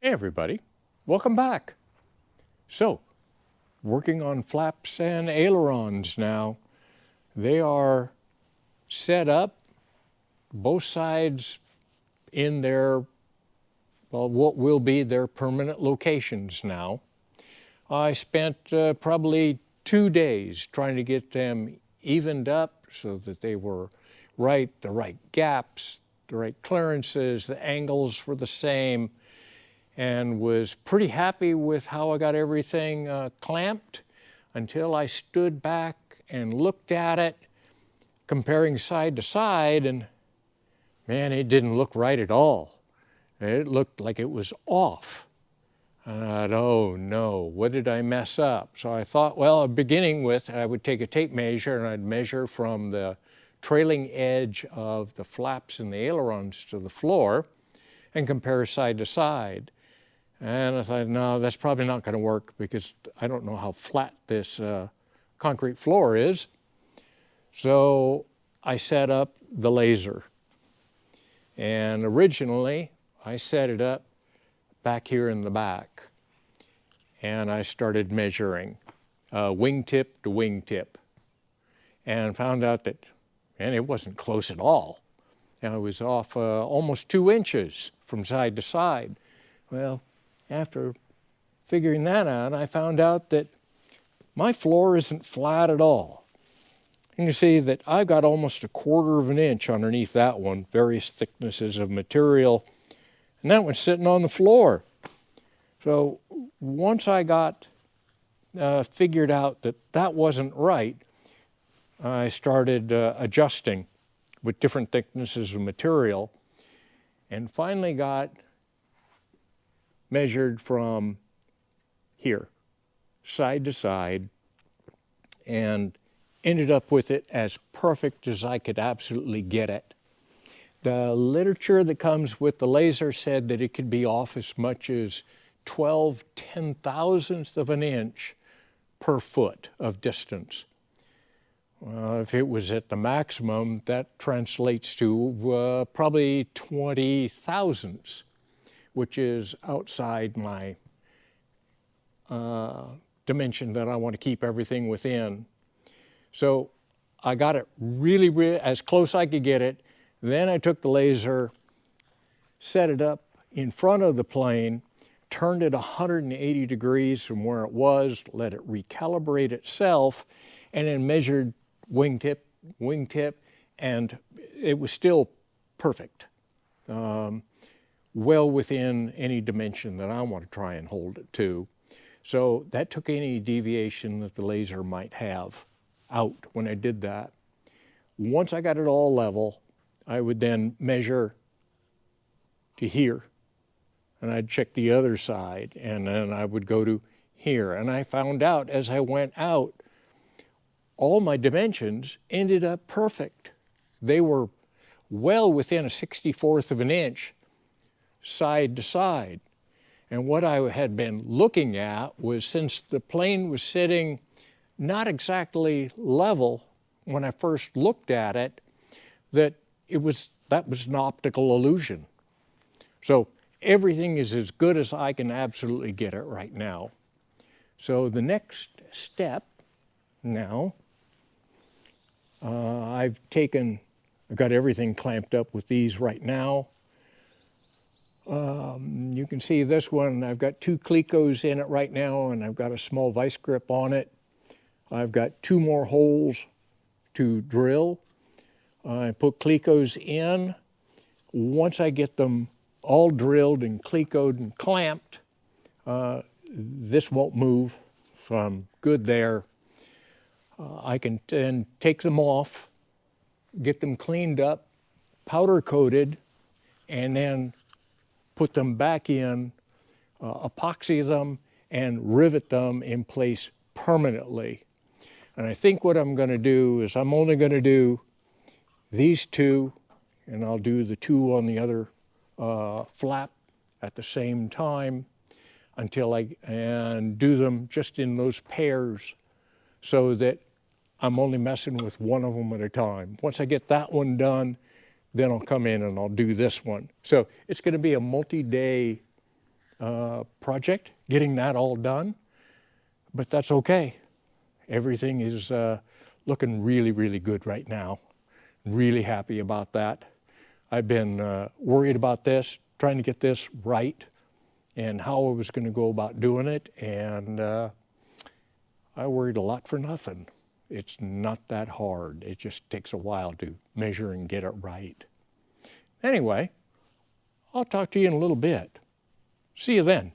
Hey everybody, welcome back. So, working on flaps and ailerons now. They are set up, both sides in their, well, what will be their permanent locations now. I spent probably 2 days trying to get them evened up so that they were right, the right gaps, the right clearances, the angles were the same, and was pretty happy with how I got everything clamped until I stood back and looked at it, comparing side to side, and man, it didn't look right at all. It looked like it was off. And I thought, oh no, what did I mess up? So I thought, well, beginning with, I would take a tape measure and I'd measure from the trailing edge of the flaps and the ailerons to the floor and compare side to side. And I thought, no, that's probably not going to work because I don't know how flat this concrete floor is. So I set up the laser. And originally, I set it up back here in the back. And I started measuring wingtip to wingtip. And found out that, man, it wasn't close at all. And I was off almost 2 inches from side to side. Well, after figuring that out, I found out that my floor isn't flat at all. You can see that I've got almost 1/4 of an inch underneath that one, various thicknesses of material, and that one's sitting on the floor. So once I got figured out that that wasn't right, I started adjusting with different thicknesses of material, and finally got measured from here, side to side, and ended up with it as perfect as I could absolutely get it. The literature that comes with the laser said that it could be off as much as 12 ten-thousandths of an inch per foot of distance. If it was at the maximum, that translates to probably 20 thousandths, which is outside my dimension that I want to keep everything within. So I got it really as close I could get it. Then I took the laser, set it up in front of the plane, turned it 180 degrees from where it was, let it recalibrate itself, and then measured wingtip, and it was still perfect. Well within any dimension that I want to try and hold it to. So that took any deviation that the laser might have out when I did that. Once I got it all level, I would then measure to here, and I'd check the other side, and then I would go to here. And I found out as I went out, all my dimensions ended up perfect. They were well within a 64th of an inch side to side. And what I had been looking at was, since the plane was sitting not exactly level when I first looked at it, that was an optical illusion. So everything is as good as I can absolutely get it right now. So the next step now, I've got everything clamped up with these right now. You can see this one, I've got 2 Clecos in it right now, and I've got a small vice grip on it. I've got 2 more holes to drill. I put Clecos in. Once I get them all drilled and Clecoed and clamped, this won't move, so I'm good there. I can then take them off, get them cleaned up, powder coated, and then put them back in, epoxy them, and rivet them in place permanently. And I think what I'm going to do is I'm only going to do these 2, and I'll do the 2 on the other flap at the same time and do them just in those pairs so that I'm only messing with one of them at a time. Once I get that one done, then I'll come in and I'll do this one. So it's going to be a multi-day project, getting that all done, but that's okay. Everything is looking really, really good right now. Really happy about that. I've been worried about this, trying to get this right, and how I was going to go about doing it, and I worried a lot for nothing. It's not that hard. It just takes a while to measure and get it right. Anyway, I'll talk to you in a little bit. See you then.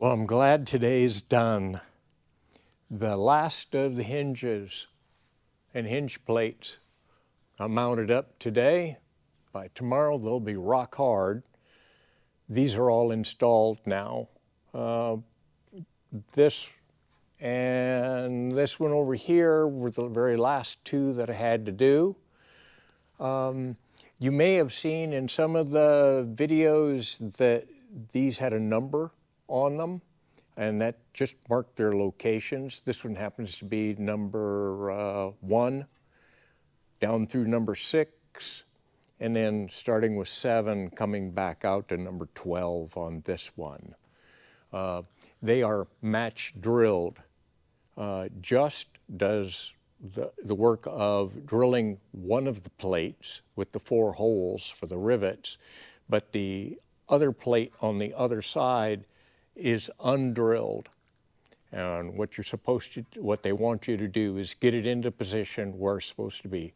Well, I'm glad today's done. The last of the hinges and hinge plates are mounted up today. By tomorrow, they'll be rock hard. These are all installed now. This and this one over here were the very last two that I had to do. You may have seen in some of the videos that these had a number on them, and that just marked their locations. This one happens to be number 1 down through number 6, and then starting with 7 coming back out to number 12 on this one. They are match drilled. Just does the work of drilling one of the plates with the 4 holes for the rivets, but the other plate on the other side is undrilled. And what they want you to do is get it into position where it's supposed to be.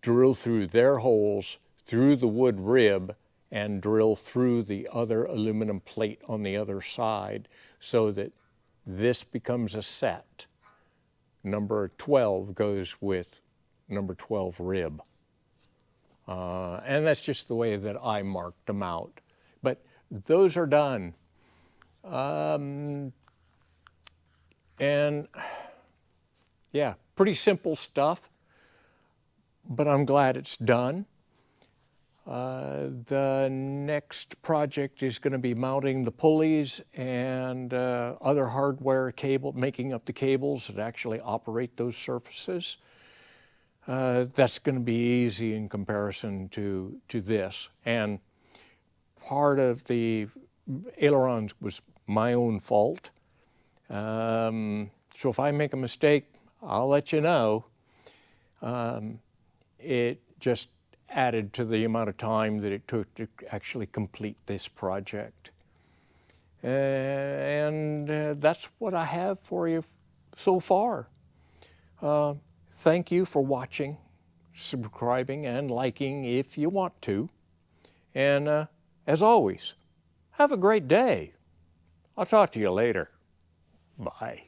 Drill through their holes, through the wood rib, and drill through the other aluminum plate on the other side so that this becomes a set. Number 12 goes with number 12 rib. And that's just the way that I marked them out. But those are done. And yeah, pretty simple stuff, but I'm glad it's done. The next project is going to be mounting the pulleys and other hardware making up the cables that actually operate those surfaces. That's going to be easy in comparison to this. And part of the ailerons was my own fault. So if I make a mistake, I'll let you know. It just added to the amount of time that it took to actually complete this project. And that's what I have for you so far. Thank you for watching, subscribing, and liking if you want to. And as always, have a great day. I'll talk to you later. Bye.